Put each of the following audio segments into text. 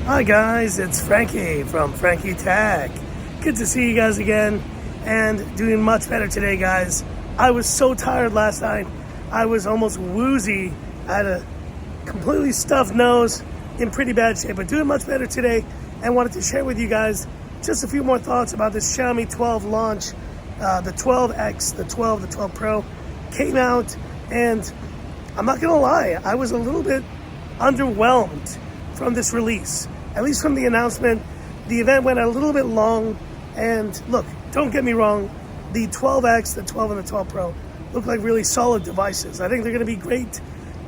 Hi guys, it's Frankie from Frankie Tech. Good to see you guys again and doing much better today, guys. I was so tired last night. I was almost woozy. I had a completely stuffed nose, in pretty bad shape, but doing much better today and wanted to share with you guys just a few more thoughts about this Xiaomi 12 launch. The 12X, the 12, the 12 Pro came out, and I'm not gonna lie, I was a little bit underwhelmed from this release. At least from the announcement, the event went a little bit long. And look, don't get me wrong, the 12X, the 12 and the 12 Pro look like really solid devices. I think they're gonna be great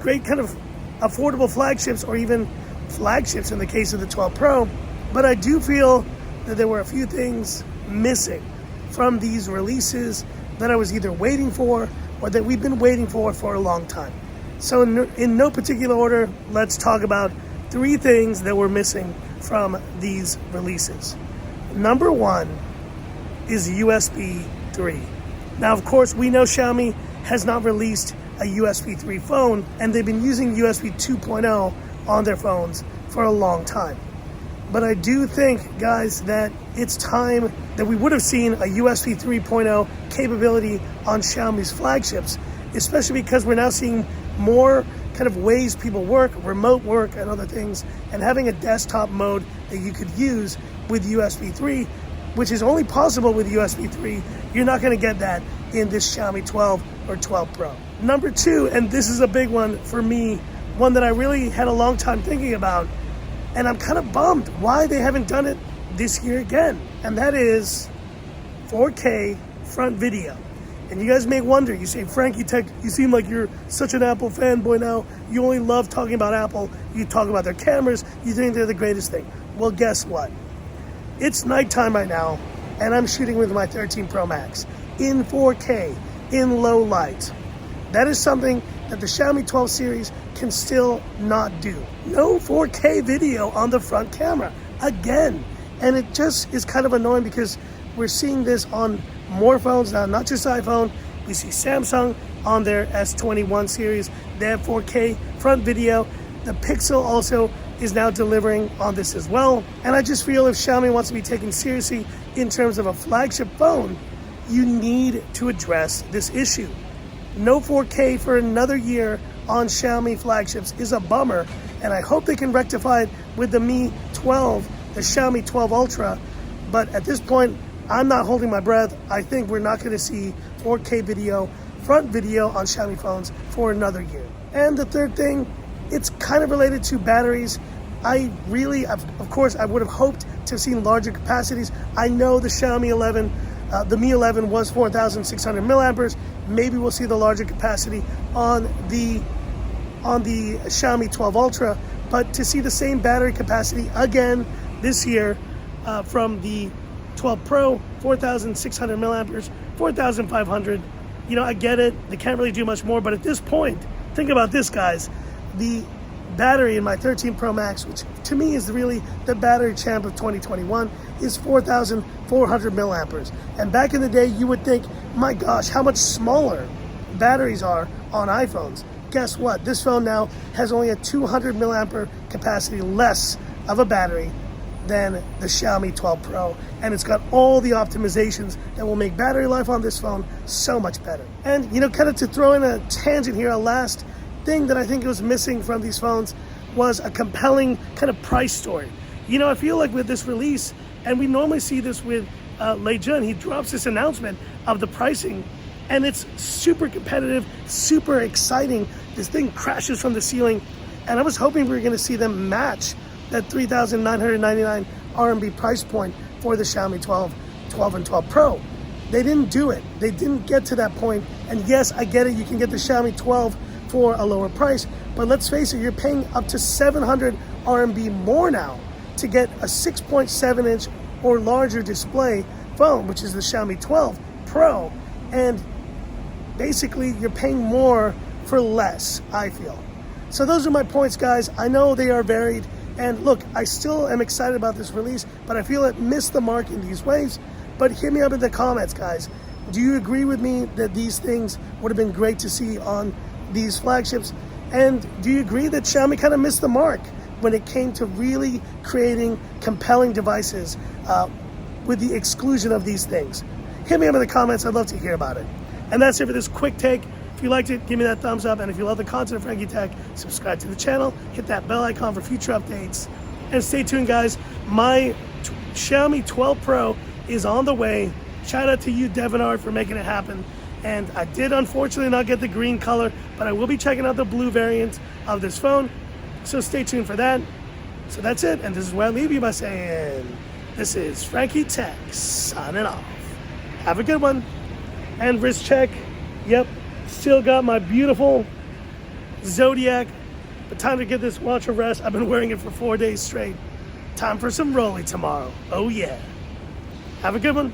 kind of affordable flagships, or even flagships in the case of the 12 Pro. But I do feel that there were a few things missing from these releases that I was either waiting for or that we've been waiting for a long time. So in no particular order, let's talk about 3 things that were missing from these releases. Number 1 is USB 3. Now, of course, we know Xiaomi has not released a USB 3 phone, and they've been using USB 2.0 on their phones for a long time. But I do think, guys, that it's time that we would have seen a USB 3.0 capability on Xiaomi's flagships, especially because we're now seeing more kind of ways people work, remote work and other things, and having a desktop mode that you could use with USB 3, which is only possible with USB 3. You're not gonna get that in this Xiaomi 12 or 12 Pro. Number 2, and this is a big one for me, one that I really had a long time thinking about, and I'm kind of bummed why they haven't done it this year again, and that is 4K front video. And you guys may wonder, you say, Frankie Tech, you seem like you're such an Apple fanboy now. You only love talking about Apple. You talk about their cameras. You think they're the greatest thing. Well, guess what? It's nighttime right now, and I'm shooting with my 13 Pro Max in 4K, in low light. That is something that the Xiaomi 12 series can still not do. No 4K video on the front camera, again. And it just is kind of annoying because we're seeing this on more phones now, not just iPhone. We see Samsung on their S21 series. They have 4K front video. The Pixel also is now delivering on this as well. And I just feel if Xiaomi wants to be taken seriously in terms of a flagship phone, you need to address this issue. No 4K for another year on Xiaomi flagships is a bummer, and I hope they can rectify it with the Mi 12, the Xiaomi 12 Ultra. But at this point, I'm not holding my breath. I think we're not going to see 4K video, front video on Xiaomi phones for another year. And the third thing, it's kind of related to batteries. I really, of course, I would have hoped to have seen larger capacities. I know the Xiaomi 11, the Mi 11 was 4,600 milliamperes. Maybe we'll see the larger capacity on the Xiaomi 12 Ultra, but to see the same battery capacity again this year from the 12 Pro, 4,600 milliamperes, 4,500. I get it. They can't really do much more. But at this point, think about this, guys. The battery in my 13 Pro Max, which to me is really the battery champ of 2021, is 4,400 milliamperes. And back in the day, you would think, my gosh, how much smaller batteries are on iPhones. Guess what? This phone now has only a 200 milliampere capacity less of a battery than the Xiaomi 12 Pro, and it's got all the optimizations that will make battery life on this phone so much better. And kind of to throw in a tangent here, a last thing that I think was missing from these phones was a compelling kind of price story. I feel like with this release, and we normally see this with Lei Jun, he drops this announcement of the pricing, and it's super competitive, super exciting. This thing crashes from the ceiling, and I was hoping we were going to see them match that 3,999 RMB price point for the Xiaomi 12 and 12 Pro. They didn't do it. They didn't get to that point. And yes, I get it. You can get the Xiaomi 12 for a lower price, but let's face it, you're paying up to 700 RMB more now to get a 6.7 inch or larger display phone, which is the Xiaomi 12 Pro. And basically, you're paying more for less, I feel. So those are my points, guys. I know they are varied. And look, I still am excited about this release, but I feel it missed the mark in these ways. But hit me up in the comments, guys. Do you agree with me that these things would have been great to see on these flagships? And do you agree that Xiaomi kind of missed the mark when it came to really creating compelling devices with the exclusion of these things? Hit me up in the comments. I'd love to hear about it. And that's it for this quick take. If you liked it, give me that thumbs up. And if you love the content of Frankie Tech, subscribe to the channel, hit that bell icon for future updates. And stay tuned, guys. My Xiaomi 12 Pro is on the way. Shout out to you, Devinard, for making it happen. And I did unfortunately not get the green color, but I will be checking out the blue variant of this phone. So stay tuned for that. So that's it. And this is where I leave you by saying, this is Frankie Tech signing off. Have a good one. And wrist check. Yep. Still got my beautiful Zodiac. But time to get this watch a rest. I've been wearing it for 4 days straight. Time for some Rolly tomorrow. Oh yeah. Have a good one.